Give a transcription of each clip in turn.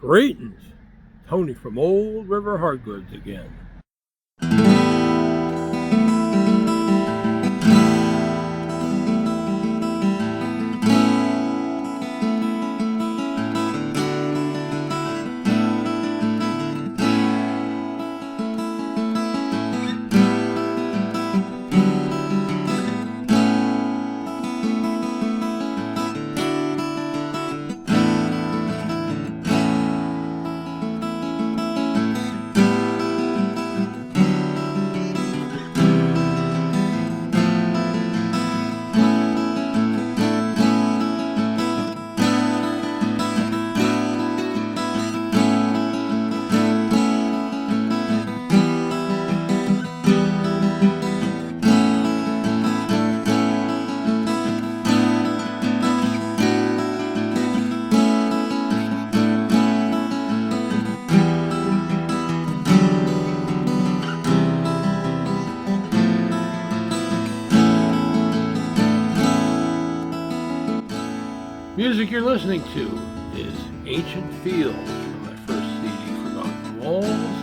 Greetings, Tony from Old River Hardgoods again. Music you're listening to is Ancient Fields from my first CD, Forgotten Walls.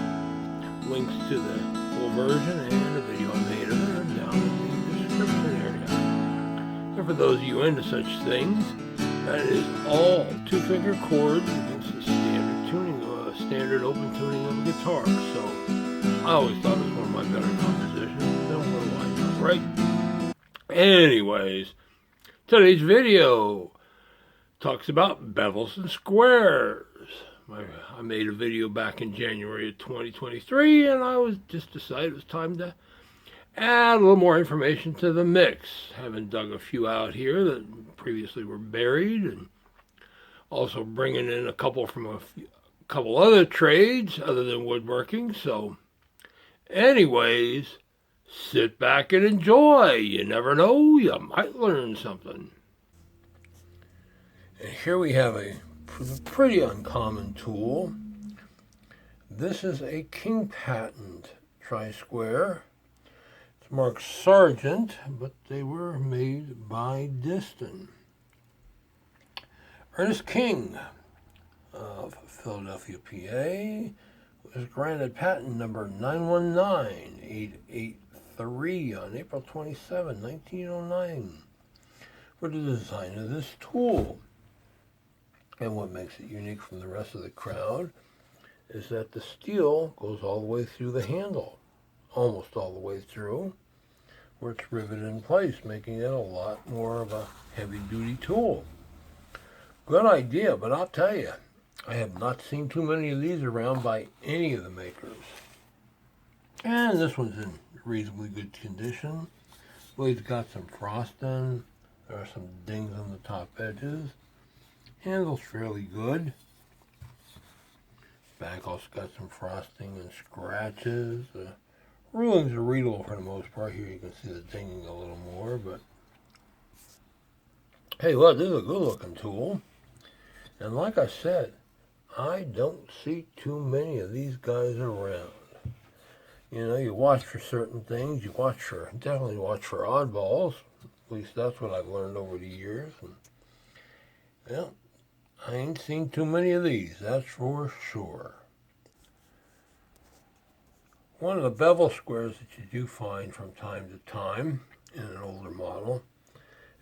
Links to the full version and the video I made of it are down in the description area. And for those of you into such things, that is all two-finger chords against the standard open tuning of a guitar. So I always thought it was one of my better compositions. So what do I know, right? Anyways, today's video talks about bevels and squares. I made a video back in January of 2023, and I was just decided it was time to add a little more information to the mix. Having dug a few out here that previously were buried, and also bringing in a couple from a couple other trades other than woodworking. So, anyways, sit back and enjoy. You never know, you might learn something. And here we have a pretty uncommon tool. This is a King patent Tri Square. It's marked Sargent, but they were made by Diston. Ernest King of Philadelphia, PA, was granted patent number 919883 on April 27, 1909 for the design of this tool. And what makes it unique from the rest of the crowd is that the steel goes all the way through the handle, almost all the way through, where it's riveted in place, making it a lot more of a heavy-duty tool. Good idea, but I'll tell you, I have not seen too many of these around by any of the makers. And this one's in reasonably good condition. Blade's got some frosting. There are some dings on the top edges. Handle's fairly good. Back also got some frosting and scratches. The rulings are readable for the most part. Here you can see the dinging a little more, but hey, look, this is a good looking tool. And like I said, I don't see too many of these guys around. You know, you watch for certain things. You definitely watch for oddballs. At least that's what I've learned over the years. And, well, I ain't seen too many of these, that's for sure. One of the bevel squares that you do find from time to time in an older model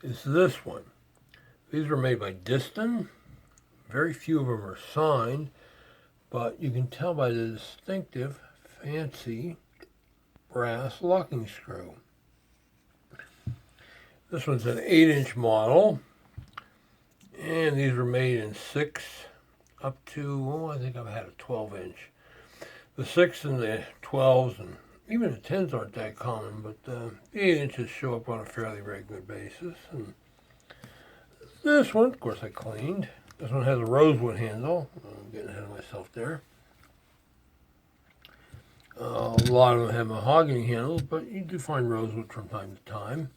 is this one. These were made by Diston. Very few of them are signed, but you can tell by the distinctive, fancy brass locking screw. This one's an 8-inch model. And these were made in 6 up to, I think I've had a 12-inch. The 6 and the 12s and even the 10s aren't that common, but the 8 inches show up on a fairly regular basis. And this one, of course, I cleaned. This one has a rosewood handle. I'm getting ahead of myself there. A lot of them have mahogany handles, but you do find rosewood from time to time.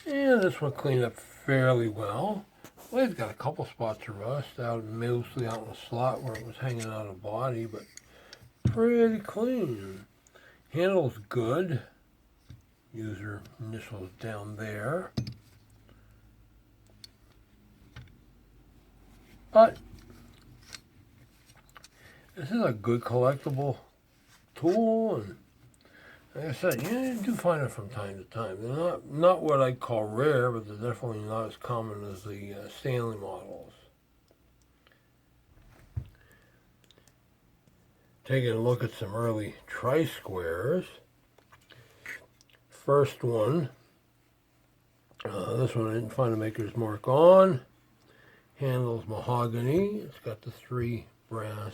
And this one cleaned up fairly well. Blade's got a couple spots of rust mostly out in the slot where it was hanging out of the body, but pretty clean. Handle's good. User initials down there. But This is a good collectible tool, and like I said, you do find it from time to time. They're not what I'd call rare, but they're definitely not as common as the Stanley models. Taking a look at some early Tri Squares. First one, this one I didn't find a maker's mark on. Handle's mahogany. It's got the 3 brass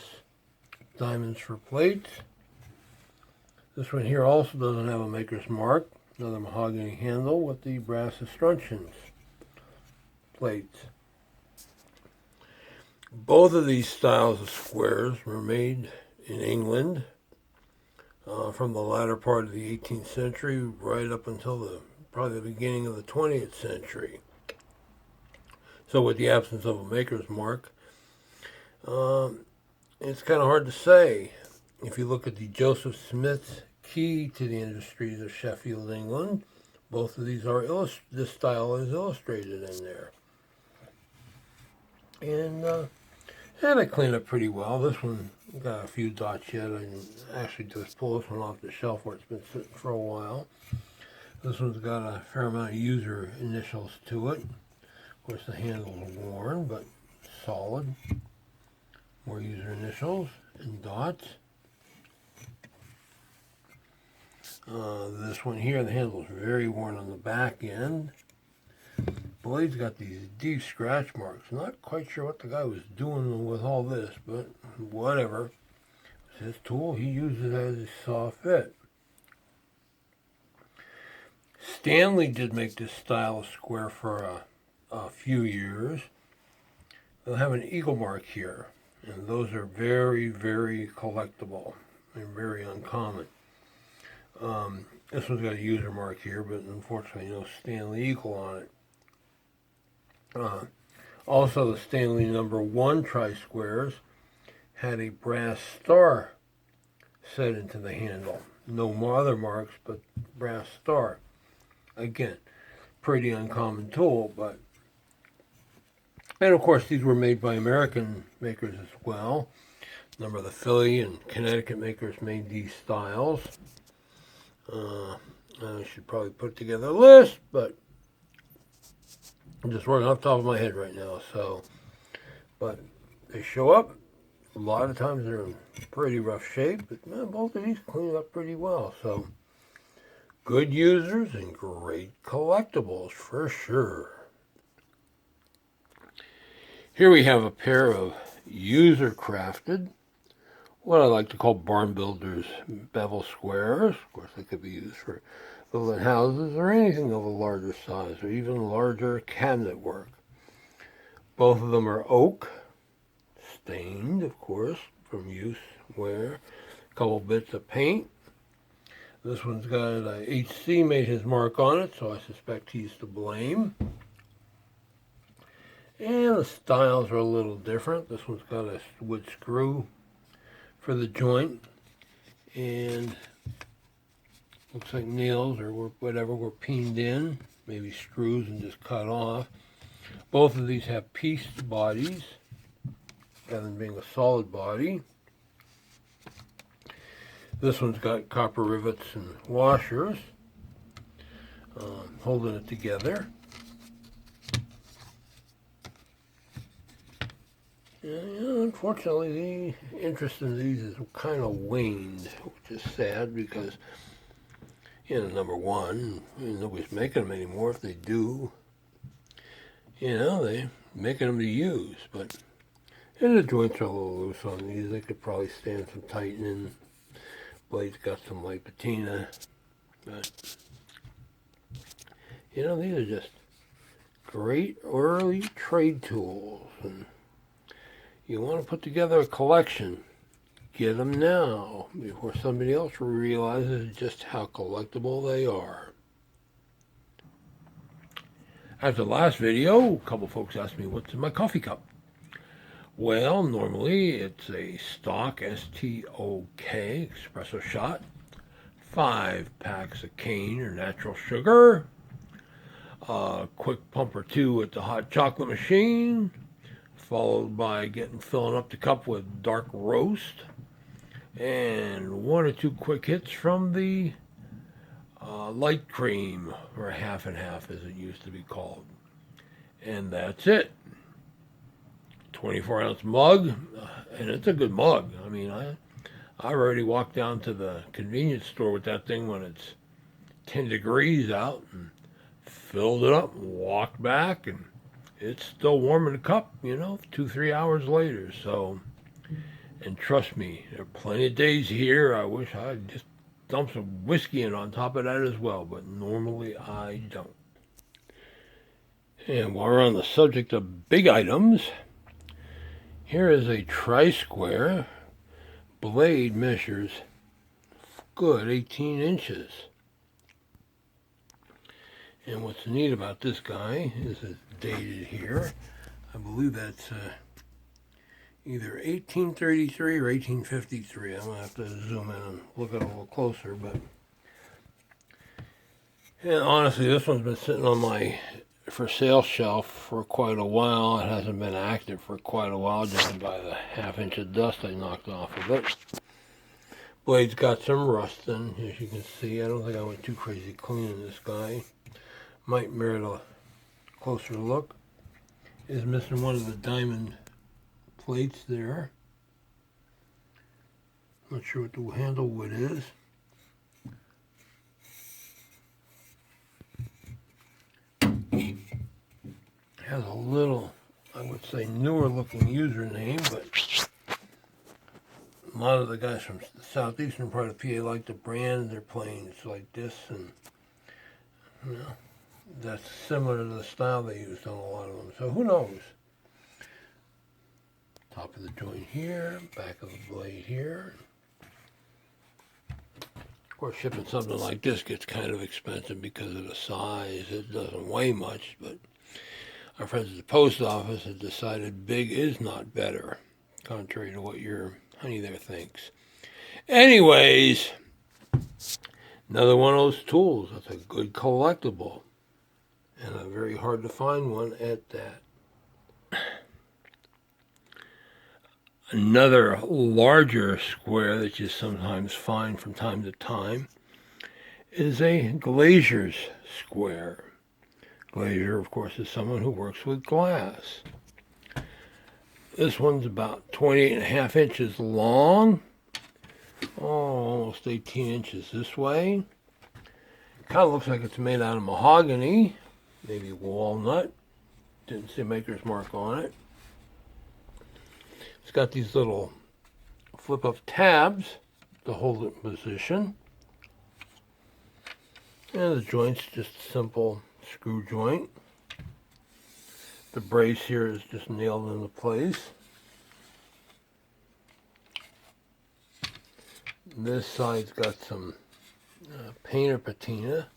diamonds for plates. This one here also doesn't have a maker's mark. Another mahogany handle with the brass estruncheons plates. Both of these styles of squares were made in England from the latter part of the 18th century right up until probably the beginning of the 20th century. So with the absence of a maker's mark, it's kind of hard to say. If you look at the Joseph Smith's Key to the Industries of Sheffield, England, both of these are this style is illustrated in there. And I cleaned up pretty well. This one got a few dots yet. I can actually just pull this one off the shelf where it's been sitting for a while. This one's got a fair amount of user initials to it. Of course, the handle's worn, but solid. More user initials and dots. This one here, the handle's very worn on the back end. Blade's got these deep scratch marks. Not quite sure what the guy was doing with all this, but whatever. It's his tool. He uses it as he saw fit. Stanley did make this style of square for a few years. They'll have an eagle mark here, and those are very, very collectible. They're very uncommon. This one's got a user mark here, but unfortunately no Stanley eagle on it. Also, the Stanley #1 Tri Squares had a brass star set into the handle. No other marks, but brass star. Again, pretty uncommon tool, but... And of course, these were made by American makers as well. A number of the Philly and Connecticut makers made these styles. I should probably put together a list, but I'm just working off the top of my head right now. But they show up. A lot of times they're in pretty rough shape, but both of these clean up pretty well. So good users and great collectibles for sure. Here we have a pair of user-crafted, what I like to call barn builders bevel squares. Of course, they could be used for building houses or anything of a larger size, or even larger cabinet work. Both of them are oak, stained, of course, from use, wear. A couple bits of paint. This one's got HC made his mark on it, so I suspect he's to blame. And the styles are a little different. This one's got a wood screw for the joint, and looks like nails or whatever were peened in, maybe screws and just cut off. Both of these have pieced bodies rather than being a solid body. This one's got copper rivets and washers holding it together. Unfortunately, the interest in these is kind of waned, which is sad because, #1, nobody's making them anymore. If they do, they're making them to use. And the joints are a little loose on these. They could probably stand some tightening. Blade's got some light patina. But, these are just great early trade tools. And you want to put together a collection, get them now before somebody else realizes just how collectible they are. After the last video, a couple folks asked me what's in my coffee cup. Well, normally it's a stock STOK espresso shot, 5 packs of cane or natural sugar, a quick pump or two at the hot chocolate machine, followed by filling up the cup with dark roast, And one or two quick hits from the light cream, or half and half as it used to be called. And that's it. 24-ounce mug, and it's a good mug. I mean, I already walked down to the convenience store with that thing when it's 10 degrees out and filled it up and walked back, and it's still warm in the cup, 2-3 hours later. So, and trust me, there are plenty of days here I wish I'd just dump some whiskey in on top of that as well, but normally I don't. And while we're on the subject of big items, here is a Tri Square. Blade measures good 18 inches. And what's neat about this guy is it's dated here. I believe that's either 1833 or 1853. I'm going to have to zoom in and look at it a little closer. But and honestly, this one's been sitting on my for sale shelf for quite a while. It hasn't been active for quite a while, judging by the half-inch of dust I knocked off of it. Blade's got some rust in, as you can see. I don't think I went too crazy cleaning this guy. Might merit a closer look. Is missing one of the diamond plates there. Not sure what the handle wood is. Has a little, I would say, newer looking username, but a lot of the guys from the southeastern part of PA like the brand. They're planes like this, and that's similar to the style they used on a lot of them. So who knows? Top of the joint here, back of the blade here. Of course, shipping something like this gets kind of expensive because of the size. It doesn't weigh much, but our friends at the post office have decided big is not better, contrary to what your honey there thinks. Anyways, another one of those tools. That's a good collectible, and a very hard to find one at that. Another larger square that you sometimes find from time to time is a Glazers Square. Glazier, of course, is someone who works with glass. This one's about 28.5 inches long. Almost 18 inches this way. Kind of looks like it's made out of mahogany, maybe walnut. Didn't see a maker's mark on it. It's got these little flip-up tabs to hold it in position. And the joint's just a simple screw joint. The brace here is just nailed into place. This side's got some paint or patina.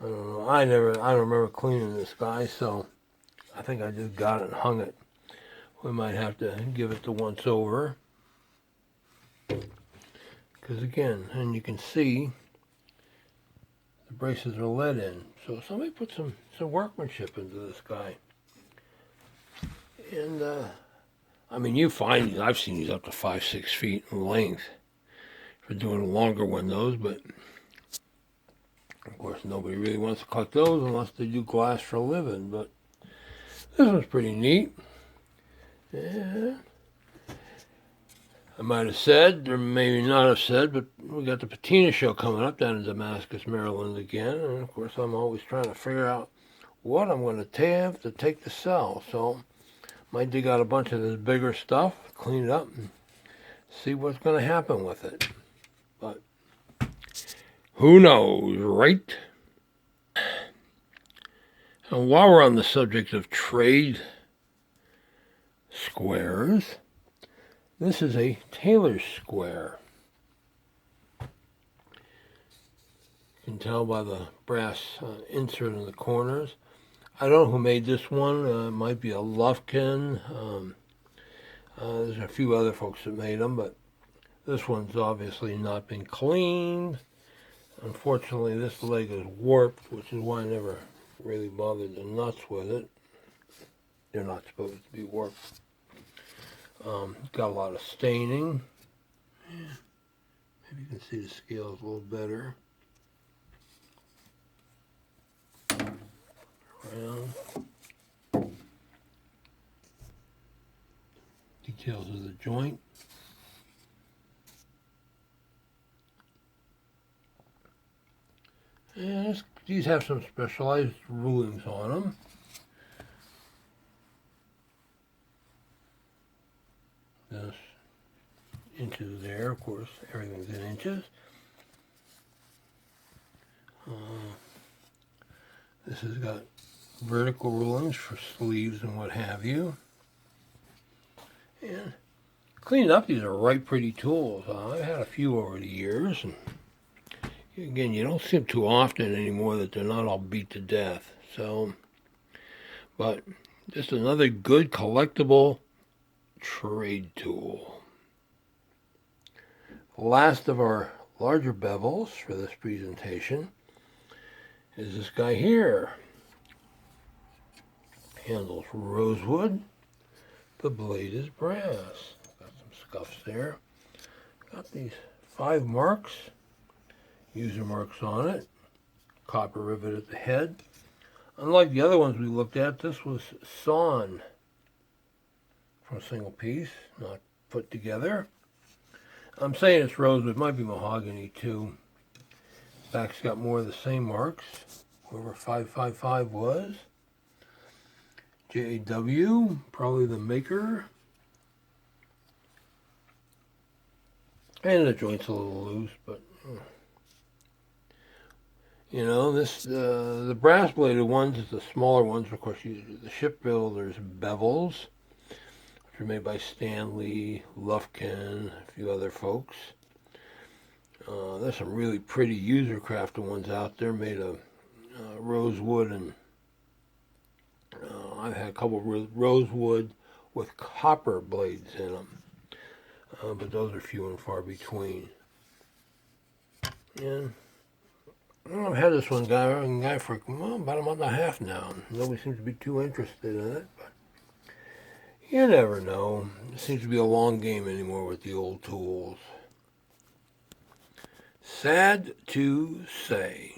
I don't know. I don't remember cleaning this guy, so I think I just got it and hung it. We might have to give it the once over. Because again, and you can see the braces are let in. So somebody put some workmanship into this guy. And I mean, you find these, I've seen these up to 5-6 feet in length for doing longer windows, but of course nobody really wants to collect those unless they do glass for a living. But this one's pretty neat. Yeah. I might have said, or maybe not have said, but we got the patina show coming up down in Damascus, Maryland again. And of course, I'm always trying to figure out what I'm going to have to take to sell. So might dig out a bunch of this bigger stuff, clean it up, and see what's going to happen with it. But who knows, right? And while we're on the subject of trade squares, this is a tailor's square. You can tell by the brass insert in the corners. I don't know who made this one. It might be a Lufkin. There's a few other folks that made them, but this one's obviously not been cleaned. Unfortunately, this leg is warped, which is why I never really bothered the nuts with it. They're not supposed to be warped. Got a lot of staining, Yeah. Maybe you can see the scales a little better. Around. Details of the joint. And these have some specialized rulings on them. This inches there, of course, everything's in inches. This has got vertical rulings for sleeves and what have you. And cleaning up, these are right pretty tools. I've had a few over the years, and again, you don't see them too often anymore that they're not all beat to death. So, but just another good collectible trade tool. Last of our larger bevels for this presentation is this guy here. Handle's rosewood. The blade is brass. Got some scuffs there. Got these 5 marks. User marks on it. Copper rivet at the head. Unlike the other ones we looked at, this was sawn from a single piece, not put together. I'm saying it's rosewood, might be mahogany too. Back's got more of the same marks. Whoever 555 was. JAW, probably the maker. And the joint's a little loose, but you know, this the brass bladed ones is the smaller ones. Of course, the shipbuilders bevels, which are made by Stanley, Lufkin, a few other folks. There's some really pretty user crafted ones out there made of rosewood, and I've had a couple of rosewood with copper blades in them, but those are few and far between. And I've had this one guy for about a month and a half now. Nobody seems to be too interested in it, but you never know. It seems to be a long game anymore with the old tools. Sad to say.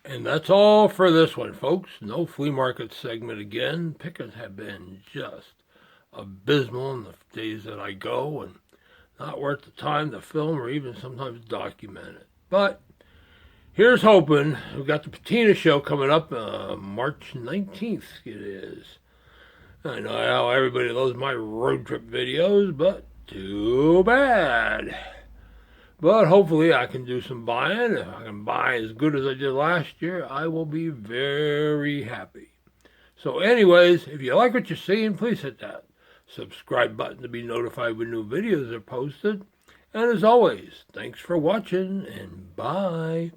And that's all for this one, folks. No flea market segment again. Pickings have been just abysmal in the days that I go, and not worth the time to film or even sometimes document it. But here's hoping. We've got the Patina show coming up March 19th, it is. I know how everybody loves my road trip videos, but too bad. But hopefully I can do some buying. If I can buy as good as I did last year, I will be very happy. So anyways, if you like what you're seeing, please hit that subscribe button to be notified when new videos are posted. And as always, thanks for watching, and bye.